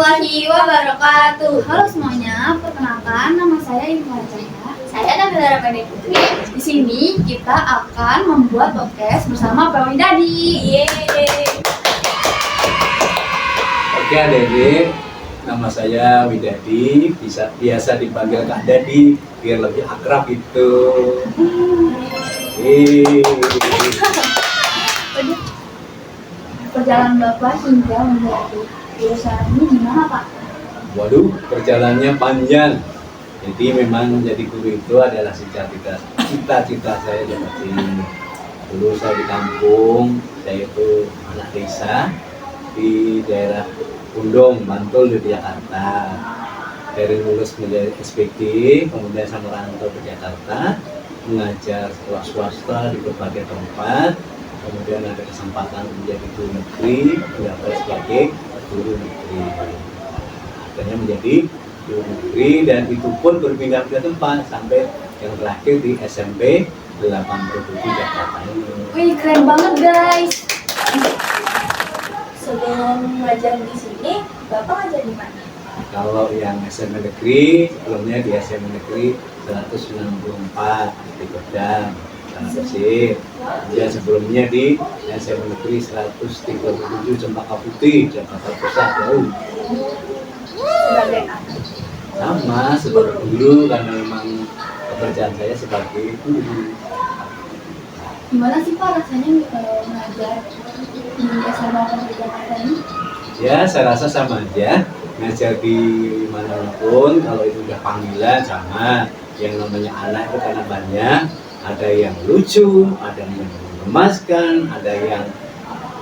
warahmatullahi wabarakatuh. Halo semuanya, perkenalkan nama saya Ibu Jaya. Saya Nabila Ramani Putri. Di sini kita akan membuat podcast bersama Pak Widadi. Yeay. Oke adik-adik, nama saya Widadi, biasa dipanggil Kak Dadi biar lebih akrab itu. Perjalanan Bapak hingga menjadi jurusan ini gimana Pak? Waduh, perjalanannya panjang. Jadi memang menjadi guru itu adalah cita-cita saya dari kecil. Dulu saya di kampung, saya itu anak desa di daerah Pundong, Bantul di Jakarta. Dari lulus menjadi SPG, kemudian saya merantau ke Jakarta, mengajar sekolah swasta di berbagai tempat. Kemudian ada kesempatan menjadi guru negeri, mendaftar sebagai guru negeri. Akhirnya menjadi guru negeri dan itu pun berpindah-pindah tempat sampai yang terakhir di SMP 87 Jakarta ini. Wih, keren banget guys. Sebelum ngajar di sini, Bapak ngajar di mana? Kalau yang SMP negeri, sebelumnya di SMP negeri 194 di Kodam, Tanah Pesir. Dan sebelumnya di SMP negeri 137 Cempaka Putih, Jakarta Pusat jauh. Sebagai apa? Sama seperti dulu karena memang pekerjaan saya sebagai guru. Gimana sih Pak rasanya mengajar di SMA Negeri Jakarta ini? Ya, saya rasa sama aja. Ngajar di manapun, kalau itu udah panggilan sama. Yang namanya anak itu karena banyak, ada yang lucu, ada yang menggemaskan, ada yang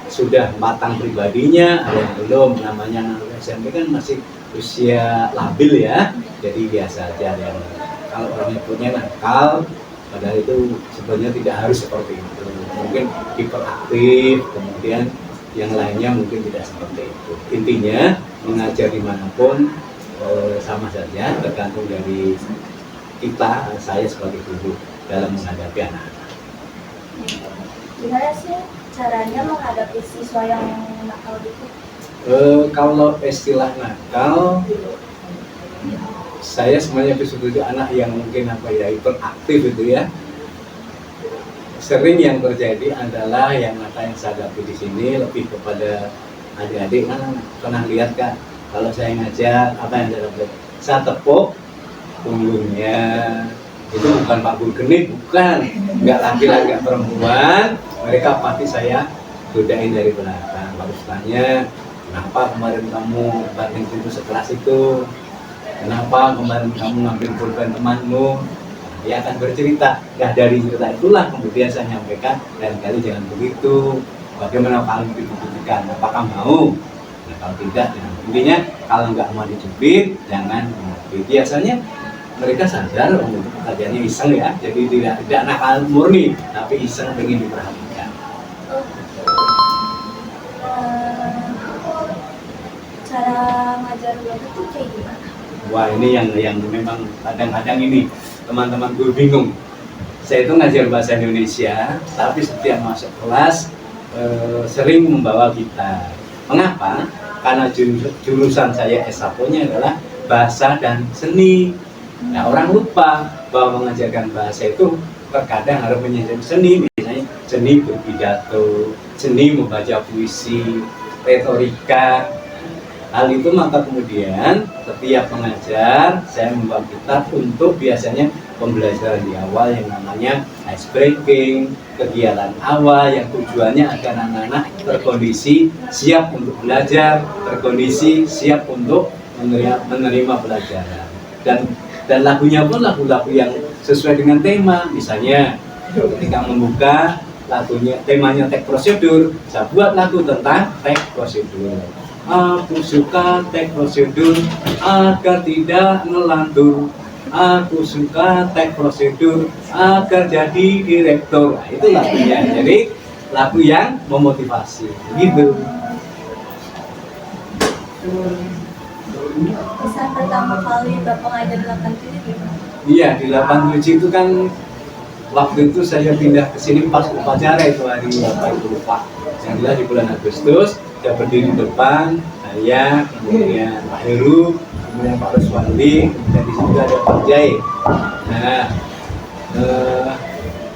sudah matang pribadinya, ada yang belum. Namanya anak SMP kan masih usia labil ya, jadi biasa aja. Yang kalau orang nyebutnya nakal, padahal itu sebenarnya tidak harus seperti itu. Mungkin hiperaktif, kemudian yang lainnya mungkin tidak seperti itu. Intinya mengajar dimanapun sama saja, tergantung dari kita, saya sebagai guru dalam menghadapi anak-anak. Gimana sih caranya menghadapi siswa yang nakal gitu? Kalau istilah nakal, saya semuanya itu anak yang mungkin hiperaktif itu ya. Sering yang terjadi adalah yang nakal yang saya hadapi di sini lebih kepada adik-adik. Kan pernah lihat kan, kalau saya ngajar apa yang saya tepuk punggungnya, itu bukan Pak Guru Genit, bukan, nggak laki-laki nggak perempuan, mereka pasti saya godain dari belakang. Lalu tanya, kenapa kemarin kamu banting pintu sekelas itu? Kenapa kemarin kamu ngambil pulpen temanmu? Dia akan bercerita. Nah, dari cerita itulah kemudian saya nyampaikan, dan kali jangan begitu. Bagaimana kalau dibuktikan? Apakah mau? Nah, kalau tidak, jangan. Intinya kalau nggak mau dicubit, jangan. Biasanya mereka sadar untuk pekerjaannya iseng ya, jadi tidak nakal murni, tapi iseng ingin diperhatikan. Cara ngajar Bapak tuh kayak gimana? Wah, ini yang memang kadang-kadang ini teman-teman guru bingung. Saya itu ngajar bahasa Indonesia, tapi setiap masuk kelas sering membawa gitar. Mengapa? Karena jurusan saya S1-nya adalah bahasa dan seni. Nah, orang lupa bahwa mengajarkan bahasa itu terkadang harus mengajar seni, misalnya seni berpidato, seni membaca puisi, retorika. Hal itu maka kemudian setiap mengajar saya membawa kitab untuk biasanya pembelajaran di awal yang namanya ice breaking, kegiatan awal yang tujuannya agar anak-anak terkondisi siap untuk belajar, terkondisi siap untuk menerima pelajaran. Dan lagunya pun lagu-lagu yang sesuai dengan tema. Misalnya ketika membuka lagunya, temanya teks prosedur, saya buat lagu tentang teks prosedur. Aku suka teks prosedur agar tidak ngelantur. Aku suka teks prosedur agar jadi direktur. Nah, itu lagunya. Jadi lagu yang memotivasi. Gitu. Kesan pertama kali Bapak ngajar 87 gimana? Iya, di 87 itu kan waktu itu saya pindah ke sini pas upacara itu hari apa itu lupa. Yang jelas di bulan Agustus, saya berdiri di depan, saya saya, kemudian Pak Heru, kemudian Pak Ruswandi, dan di situ ada Pak Jai. Nah,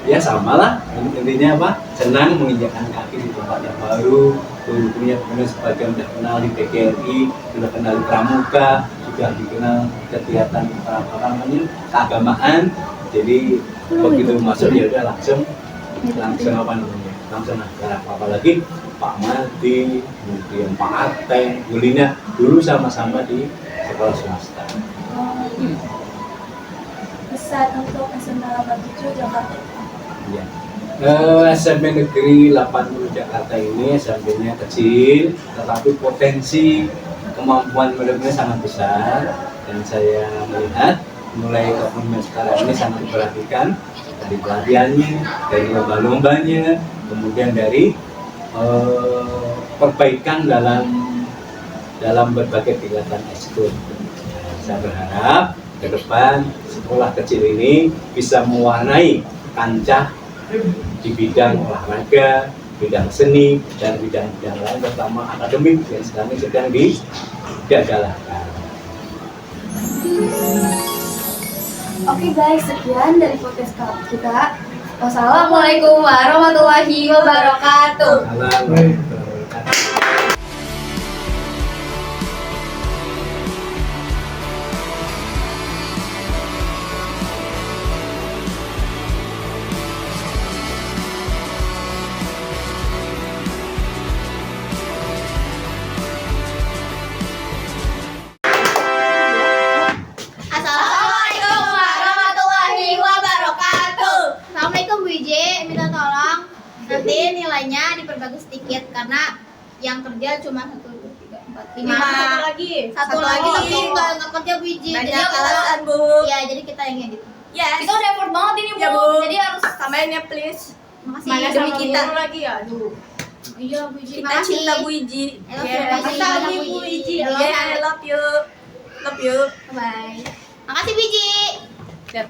ya sama lah, intinya apa? Senang menginjakkan kaki di tempat yang baru, punya sebagian sudah kenal di PGRI, sudah kenal di Pramuka, sudah dikenal kegiatan apa namanya keagamaan. Jadi begitu masuk ya udah langsung apa namanya, langsung agar apalagi Pak Madi, kemudian Pak Ateng, Gulina dulu sama-sama di sekolah swasta. Pesan untuk SMA 87 Jakarta. Ya. SMP Negeri 80 Jakarta ini SMP-nya kecil, tetapi potensi kemampuan muridnya sangat besar, dan saya melihat mulai kepemimpinan sekarang ini sangat diperhatikan dari pelatihannya, dari lomba-lombanya, kemudian dari perbaikan dalam berbagai kegiatan ekskul. Saya berharap ke depan sekolah kecil ini bisa mewarnai kancah di bidang olahraga, bidang seni, dan bidang-bidang lain, terutama akademik yang sekarang sedang digalakkan. Oke guys, sekian dari podcast kita. Wassalamualaikum warahmatullahi wabarakatuh. Assalamualaikum. Assalamualaikum warahmatullahi wabarakatuh. Assalamualaikum Bu Ije, minta tolong nanti nilainya diperbagus sedikit karena yang kerja cuma 1, 2, 3, 4, 5. Satu lagi nggak kerja Bu Iji. Banyak Jadi alasan, Bu. Iya, jadi kita yang edit. Yes. Kita udah effort banget ini, Bu. Ya, Bu. Jadi harus Tambahin ya please. makasih. Mana demi kita. lagi ya, aduh. Iya Bu Iji. Kita cinta Bu Iji. I love you, makasih Kita banyak, Bu Bu Iji. Iji. I love you. Love you. Bye. Makasih Bu Iji. Yep.